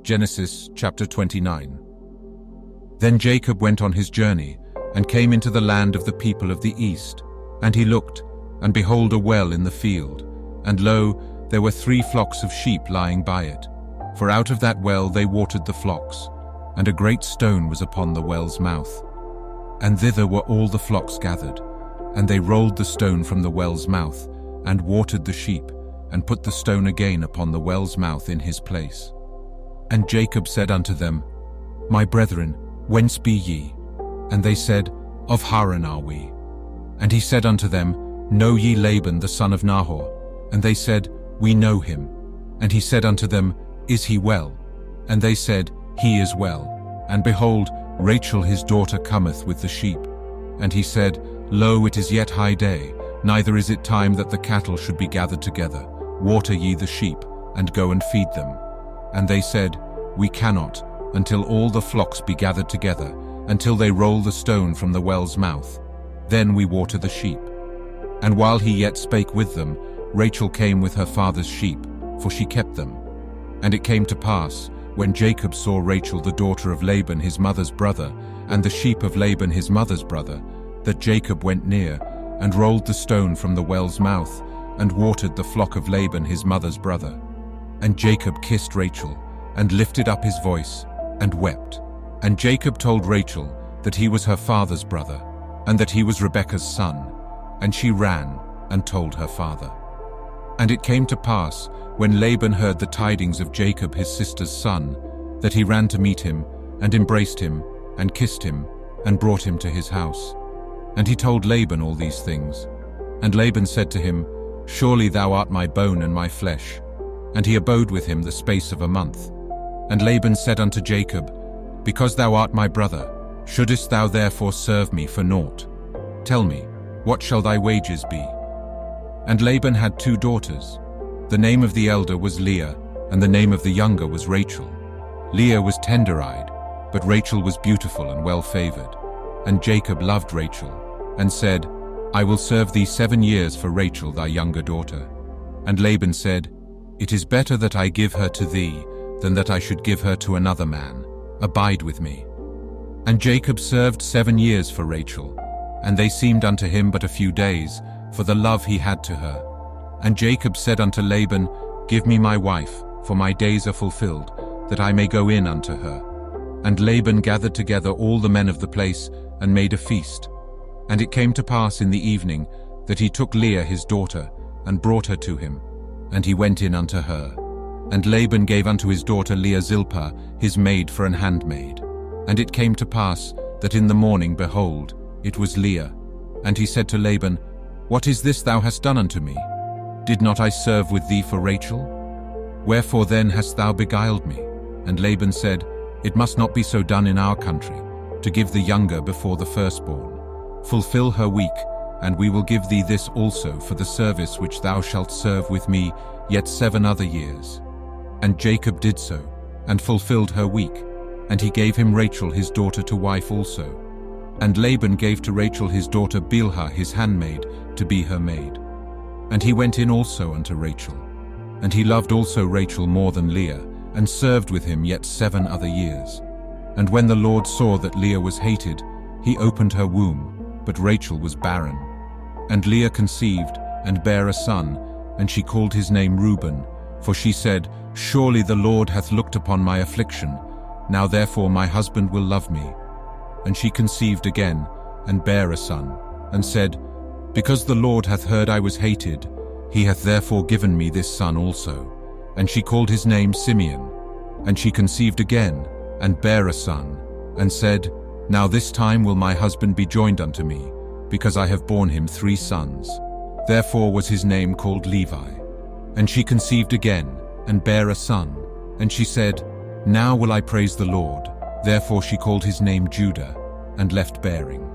Genesis chapter 29. Then Jacob went on his journey, and came into the land of the people of the east. And he looked, and behold a well in the field, and lo, there were 3 flocks of sheep lying by it. For out of that well they watered the flocks, and a great stone was upon the well's mouth. And thither were all the flocks gathered, and they rolled the stone from the well's mouth, and watered the sheep, and put the stone again upon the well's mouth in his place. And Jacob said unto them, My brethren, whence be ye? And they said, Of Haran are we. And he said unto them, Know ye Laban the son of Nahor? And they said, We know him. And he said unto them, Is he well? And they said, He is well. And behold, Rachel his daughter cometh with the sheep. And he said, Lo, it is yet high day, neither is it time that the cattle should be gathered together. Water ye the sheep, and go and feed them. And they said, We cannot, until all the flocks be gathered together, until they roll the stone from the well's mouth. Then we water the sheep. And while he yet spake with them, Rachel came with her father's sheep, for she kept them. And it came to pass, when Jacob saw Rachel the daughter of Laban his mother's brother, and the sheep of Laban his mother's brother, that Jacob went near, and rolled the stone from the well's mouth, and watered the flock of Laban his mother's brother. And Jacob kissed Rachel, and lifted up his voice, and wept. And Jacob told Rachel that he was her father's brother, and that he was Rebekah's son. And she ran, and told her father. And it came to pass, when Laban heard the tidings of Jacob his sister's son, that he ran to meet him, and embraced him, and kissed him, and brought him to his house. And he told Laban all these things. And Laban said to him, Surely thou art my bone and my flesh. And he abode with him the space of a month. And Laban said unto Jacob, Because thou art my brother, shouldest thou therefore serve me for naught? Tell me, what shall thy wages be? And Laban had 2 daughters. The name of the elder was Leah, and the name of the younger was Rachel. Leah was tender-eyed, but Rachel was beautiful and well-favored. And Jacob loved Rachel, and said, I will serve thee 7 years for Rachel thy younger daughter. And Laban said, It is better that I give her to thee, than that I should give her to another man. Abide with me. And Jacob served 7 years for Rachel, and they seemed unto him but a few days, for the love he had to her. And Jacob said unto Laban, Give me my wife, for my days are fulfilled, that I may go in unto her. And Laban gathered together all the men of the place, and made a feast. And it came to pass in the evening, that he took Leah his daughter, and brought her to him. And he went in unto her. And Laban gave unto his daughter Leah Zilpah, his maid, for an handmaid. And it came to pass, that in the morning, behold, it was Leah. And he said to Laban, What is this thou hast done unto me? Did not I serve with thee for Rachel? Wherefore then hast thou beguiled me? And Laban said, It must not be so done in our country, to give the younger before the firstborn. Fulfill her week, and we will give thee this also for the service which thou shalt serve with me yet 7 other years. And Jacob did so, and fulfilled her week, and he gave him Rachel his daughter to wife also. And Laban gave to Rachel his daughter Bilhah his handmaid to be her maid. And he went in also unto Rachel. And he loved also Rachel more than Leah, and served with him yet 7 other years. And when the Lord saw that Leah was hated, he opened her womb, but Rachel was barren. And Leah conceived, and bare a son, and she called his name Reuben, for she said, Surely the Lord hath looked upon my affliction, now therefore my husband will love me. And she conceived again, and bare a son, and said, Because the Lord hath heard I was hated, he hath therefore given me this son also. And she called his name Simeon. And she conceived again, and bare a son, and said, Now this time will my husband be joined unto me, because I have borne him 3 sons. Therefore was his name called Levi. And she conceived again, and bare a son. And she said, Now will I praise the Lord. Therefore she called his name Judah, and left bearing.